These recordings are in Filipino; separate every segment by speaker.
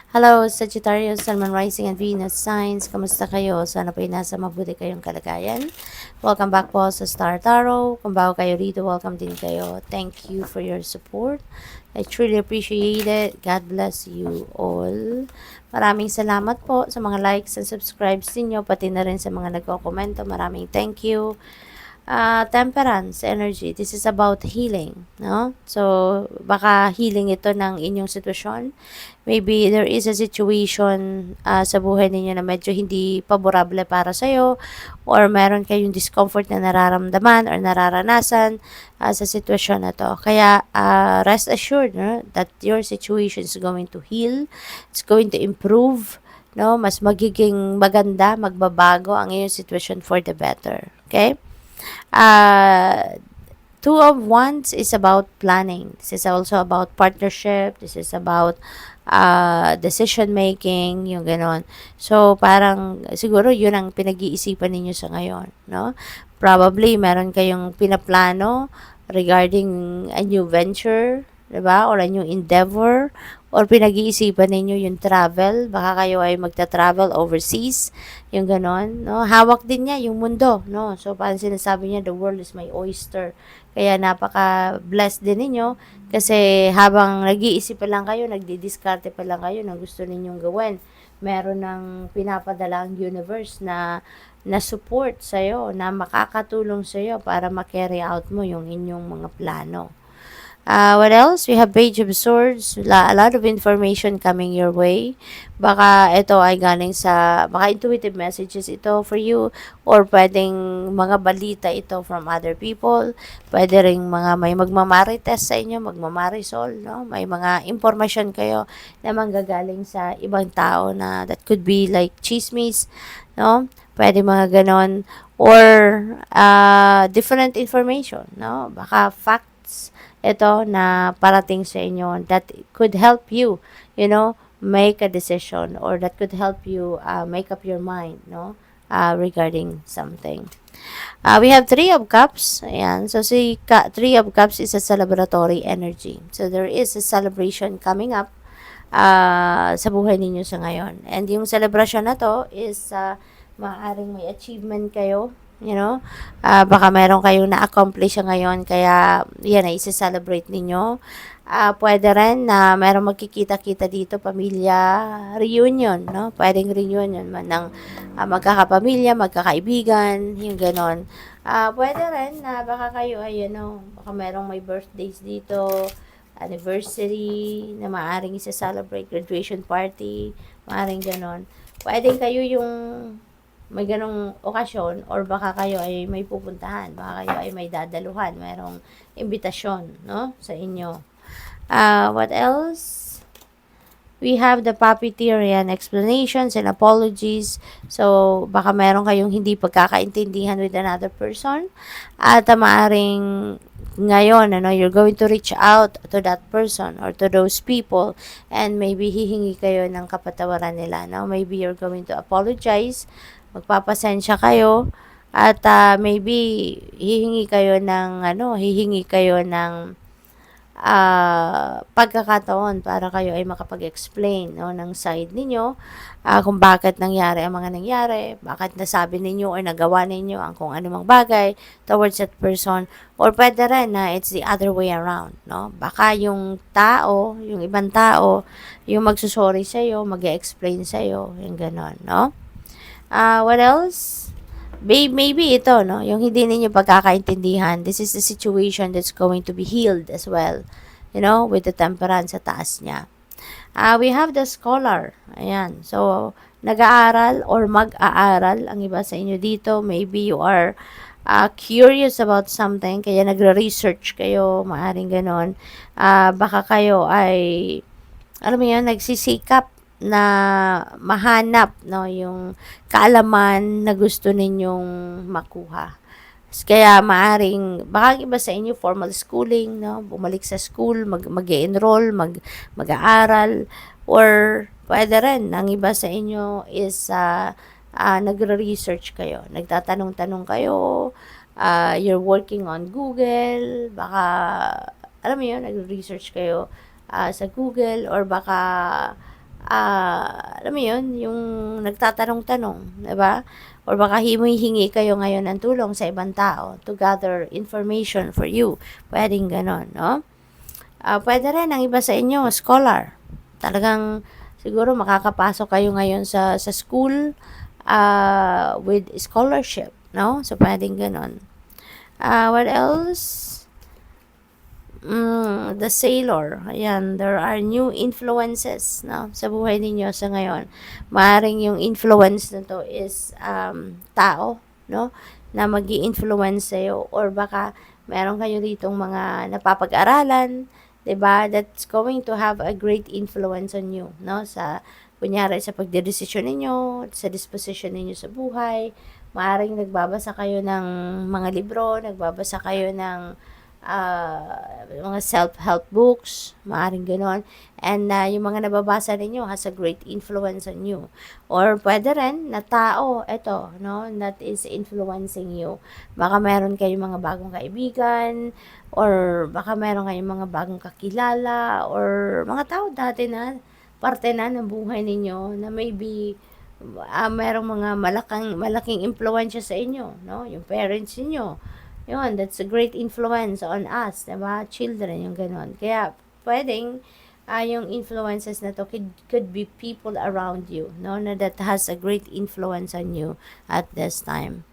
Speaker 1: Hello, Sagittarius, Sun, Moon, Rising, and Venus signs. Kamusta kayo? Sana po nasa mabuti kayong kalagayan. Welcome back po sa Star Tarot. Kung bago kayo rito, welcome din kayo. Thank you for your support. I truly appreciate it. God bless you all. Maraming salamat po sa mga likes and subscribes ninyo, pati na rin sa mga nagko-komento. Maraming thank you. Temperance energy. This is about healing, no? So, baka healing ito ng inyong sitwasyon. Maybe there is a situation sa buhay ninyo na medyo hindi paborable para sa'yo, or meron kayong discomfort na nararamdaman or nararanasan sa sitwasyon na to. Kaya, rest assured, no, that your situation is going to heal. It's going to improve, no? Mas magiging maganda, magbabago ang iyong sitwasyon for the better. Okay? Uh, Two of Wands is about planning. This is also about partnership. This is about decision making, yung ganon. So, parang siguro yun ang pinag-iisipan ninyo sa ngayon, no? Probably meron kayong pinaplano regarding a new venture, diba? Or a new endeavor, or pinag-iisipan ninyo yung travel. Baka kayo ay magta-travel overseas, yung ganon, no? Hawak din niya yung mundo, no? So, parang sinasabi niya, the world is my oyster. Kaya napaka-blessed din ninyo kasi habang nag-iisip pa lang kayo, nagdi-diskarte pa lang kayo ng gusto ninyong gawin, meron ng pinapadala ang universe na support sa'yo, na makakatulong sa'yo para ma-carry out mo yung inyong mga plano. What else? We have Page of Swords. A lot of information coming your way. Baka ito ay galing baka intuitive messages ito for you, or pwedeng mga balita ito from other people. Pwede ring may magmamarites sa inyo, magmamarisol, no? May mga information kayo na manggagaling sa ibang tao na that could be like chismis, no? Pwede mga ganon, or different information, no? Baka facts ito na parating sa inyo that could help you, make a decision, or that could help you make up your mind, no, regarding something. We have Three of Cups. Ayan. So, Three of Cups is a celebratory energy. So, there is a celebration coming up sa buhay ninyo sa ngayon. And yung celebration na to is maaaring may achievement kayo, baka meron kayong na-accomplish ngayon, kaya yan ay isa-celebrate ninyo. Pwede rin na meron magkikita-kita dito, pamilya reunion, no? Pwedeng reunion man ng magkakapamilya, magkakaibigan, yung ganon. Pwede rin na baka kayo ay, baka merong may birthdays dito, anniversary, na maaaring isa-celebrate, graduation party, maaaring ganon. Pwedeng kayo yung may ganong okasyon, or baka kayo ay may pupuntahan, baka kayo ay may dadaluhan, mayroong imbitasyon, no, sa inyo. What else? We have the Puppeteerian explanations and apologies. So, baka meron kayong hindi pagkakaintindihan with another person, at maaring ngayon, you're going to reach out to that person or to those people, and maybe hihingi kayo ng kapatawaran nila, no? Maybe you're going to apologize, magpapasensya kayo, at maybe hihingi kayo ng pagkakataon para kayo ay makapag-explain, no, ng side ninyo, kung bakit nangyari ang mga nangyari, bakit nasabi ninyo or nagawa ninyo ang kung anumang bagay towards that person, or pwede rin na it's the other way around, no? Baka yung ibang tao, yung magsusorry sa'yo, mag-explain sa'yo, yung ganon, no? What else? Maybe ito, no? Yung hindi ninyo pagkakaintindihan, this is the situation that's going to be healed as well, with the temperance sa taas niya. We have the scholar. Ayan. So, nag-aaral or mag-aaral ang iba sa inyo dito. Maybe you are curious about something, kaya nagre-research kayo, maaring ganon. Baka kayo ay, alam mo yan, nagsisikap na mahanap, no, yung kaalaman na gusto ninyong makuha. Kaya maaring, baka iba sa inyo, formal schooling, no, bumalik sa school, mag-enroll, mag-aaral, or pwede rin, ang iba sa inyo is nagre-research kayo, nagtatanong-tanong kayo, you're working on Google, baka, alam mo yun, nagre-research kayo sa Google, or baka alam mo yun, yung nagtatanong-tanong, di ba? Or baka hihingi kayo ngayon ng tulong sa ibang tao to gather information for you. Pwedeng ganon, no? Pwede rin ang iba sa inyo, scholar. Talagang siguro makakapasok kayo ngayon sa school with scholarship, no? So, pwedeng ganon. What else? The sailor. Ayan, there are new influences, no, sa buhay ninyo sa ngayon. Maaring yung influence na to is tao, no, na magi-influence sa'yo, or baka meron kayo ditong mga napapag-aralan, 'di ba, that's going to have a great influence on you, no, sa kunyari sa pagdedesisyon ninyo, sa disposition ninyo sa buhay. Maaring nagbabasa kayo ng mga libro, nagbabasa kayo ng mga self-help books, maaring gano'n. And yung mga nababasa ninyo has a great influence on you. Or pwede rin na tao, eto, no, that is influencing you. Baka meron kayong mga bagong kaibigan, or baka meron kayong mga bagong kakilala, or mga tao dati na parte na ng buhay ninyo na maybe merong mga malaking impluwensya sa inyo, no? Yung parents niyo. Yun, that's a great influence on us, diba? Children, yung ganon. Kaya, pwedeng, yung influences na to could be people around you, no? Na that has a great influence on you at this time.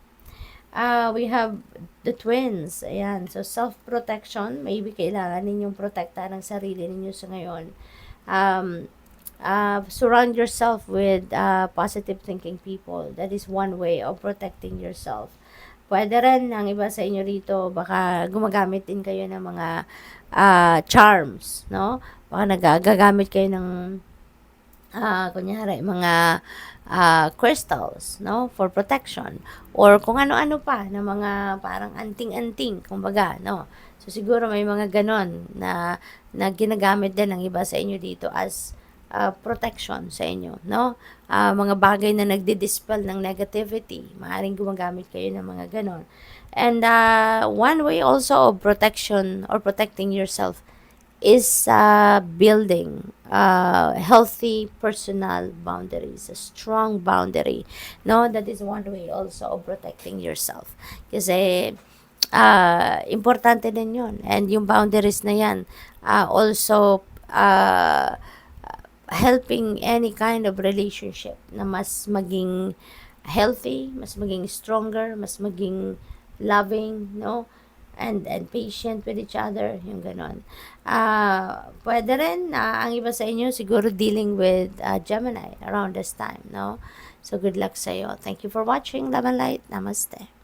Speaker 1: We have the twins. Ayan. So, self-protection. Maybe kailangan ninyong protektahan ang sarili ninyo sa ngayon. Surround yourself with positive thinking people. That is one way of protecting yourself. Pwede rin ang iba sa inyo rito, baka gumagamit din kayo ng mga charms, no? Baka nagagamit kayo ng kunyari, mga crystals, no? For protection. Or kung ano-ano pa, na mga parang anting-anting, kumbaga, no? So, siguro may mga ganon na ginagamit din ng iba sa inyo dito as protection sa inyo, no? Mga bagay na nagdi-dispel ng negativity, maaaring gumagamit kayo ng mga ganon. And one way also of protection or protecting yourself is building healthy personal boundaries, a strong boundary, no? That is one way also of protecting yourself. Kasi importante din yun. And yung boundaries na yan also helping any kind of relationship na mas maging healthy, mas maging stronger, mas maging loving, no? And patient with each other, yung ganon. Pwede rin, ang iba sa inyo siguro dealing with Gemini around this time, no? So, good luck sa'yo. Thank you for watching. Love and light. Namaste.